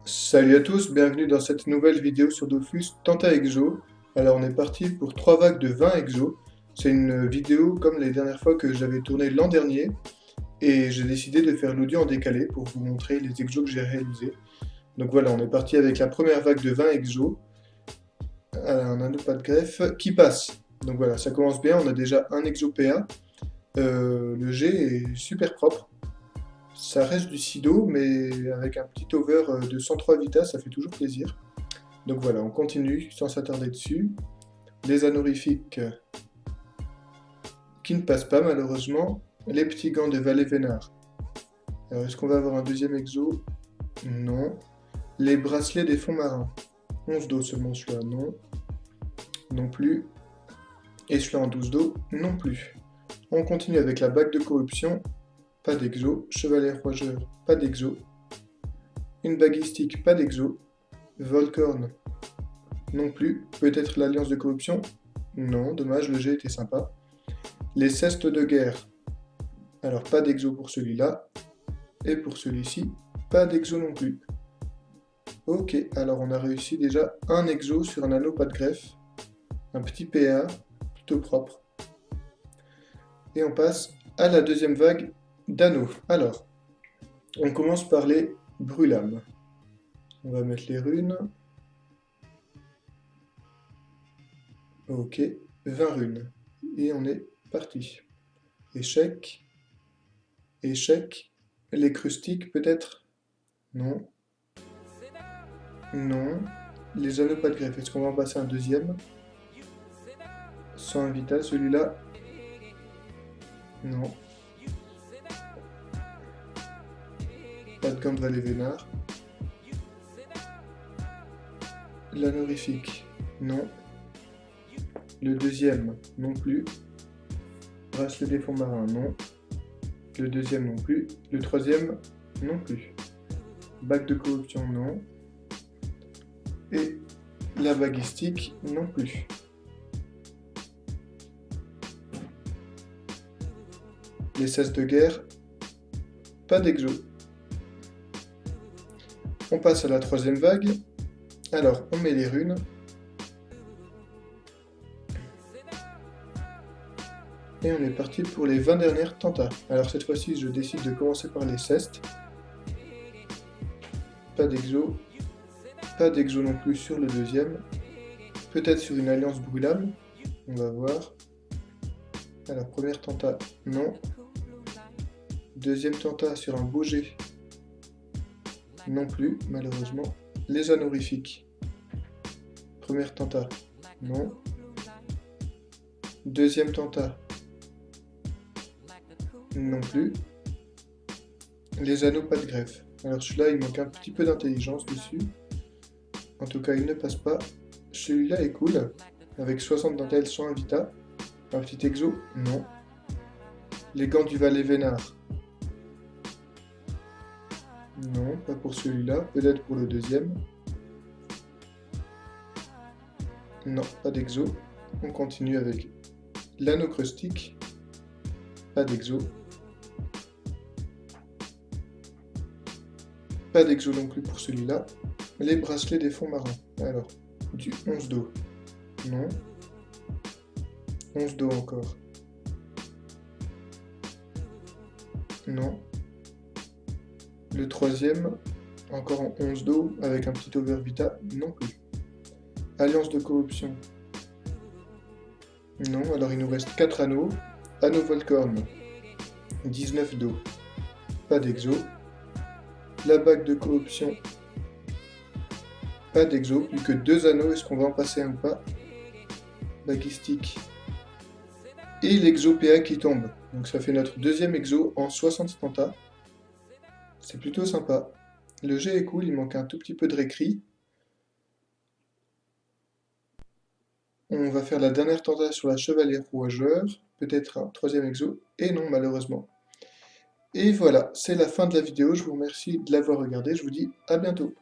Salut à tous, bienvenue dans cette nouvelle vidéo sur Dofus Tenta Exo. Alors on est parti pour 3 vagues de 20 exos. C'est une vidéo comme les dernières fois que j'avais tourné l'an dernier et j'ai décidé de faire l'audio en décalé pour vous montrer les exos que j'ai réalisés. Donc voilà, on est parti avec la première vague de 20 exos. Un anneau pas de greffe qui passe. Donc voilà, ça commence bien, on a déjà un exo PA. Le G est super propre. Ça reste du Sido, mais avec un petit over de 103 Vita, ça fait toujours plaisir. Donc voilà, on continue sans s'attarder dessus. Les honorifiques qui ne passent pas malheureusement. Les petits gants de Valet Vénard. Alors est-ce qu'on va avoir un deuxième exo? Non. Les bracelets des fonds marins. 11 d'eau seulement celui-là, non. Non plus. Et celui-là en 12 d'eau, non plus. On continue avec la bague de corruption. Pas d'exo. Chevalier roigeur, pas d'exo. Une baguistique, pas d'exo. Volcorn, non plus. Peut-être l'alliance de corruption? Non, dommage, le G était sympa. Les cestes de guerre. Alors, pas d'exo pour celui-là. Et pour celui-ci, pas d'exo non plus. Ok, alors on a réussi déjà un exo sur un anneau pas de greffe. Un petit PA, plutôt propre. Et on passe à la deuxième vague d'anneaux. Alors, on commence par les brûlames. On va mettre les runes. Ok, 20 runes. Et on est parti. Échec. Échec. Les crustiques peut-être? Non. Non. Les anneaux pas de greffe. Est-ce qu'on va en passer un deuxième? Sans invita, celui-là? Non. Pas de gants de Valet Vénard. L'honorifique? Non. Le deuxième? Non plus. Bracelet des fonds marins? Non. Le deuxième non plus. Le troisième? Non plus. Bague de corruption? Non. Et la baguistique? Non plus. Les cesses de guerre? Pas d'exo. On passe à la troisième vague. Alors, on met les runes. Et on est parti pour les 20 dernières tentas. Alors cette fois-ci, je décide de commencer par les cestes. Pas d'exo. Pas d'exo non plus sur le deuxième. Peut-être sur une alliance brûlable. On va voir. Alors, première tenta, non. Deuxième tenta sur un beau G. Non plus, malheureusement. Les honorifiques. Première tenta, non. Deuxième tenta, non plus. Les anneaux pas de greffe. Alors celui-là, il manque un petit peu d'intelligence dessus. En tout cas, il ne passe pas. Celui-là est cool. Avec 60 dentelles sans invita. Un petit exo, non. Les gants du Valet Vénard. Non, pas pour celui-là. Peut-être pour le deuxième. Non, pas d'exo. On continue avec l'anneau crustique. Pas d'exo. Pas d'exo non plus pour celui-là. Les bracelets des fonds marins. Alors, du 11 d'eau. Non. 11 d'eau encore. Non. Le troisième, encore en 11 d'eau, avec un petit over vita, non plus. Alliance de corruption. Non, alors il nous reste 4 anneaux. Anneau Volcorn. 19 d'eau. Pas d'exo. La bague de corruption. Pas d'exo, plus que 2 anneaux, est-ce qu'on va en passer un ou pas? Baguistique. Et l'exo PA qui tombe. Donc ça fait notre deuxième exo en 60 tentas. C'est plutôt sympa. Le G est cool, il manque un tout petit peu de récrit. On va faire la dernière tenta sur la chevalier rouageur. Peut-être un troisième exo. Et non, malheureusement. Et voilà, c'est la fin de la vidéo. Je vous remercie de l'avoir regardé. Je vous dis à bientôt.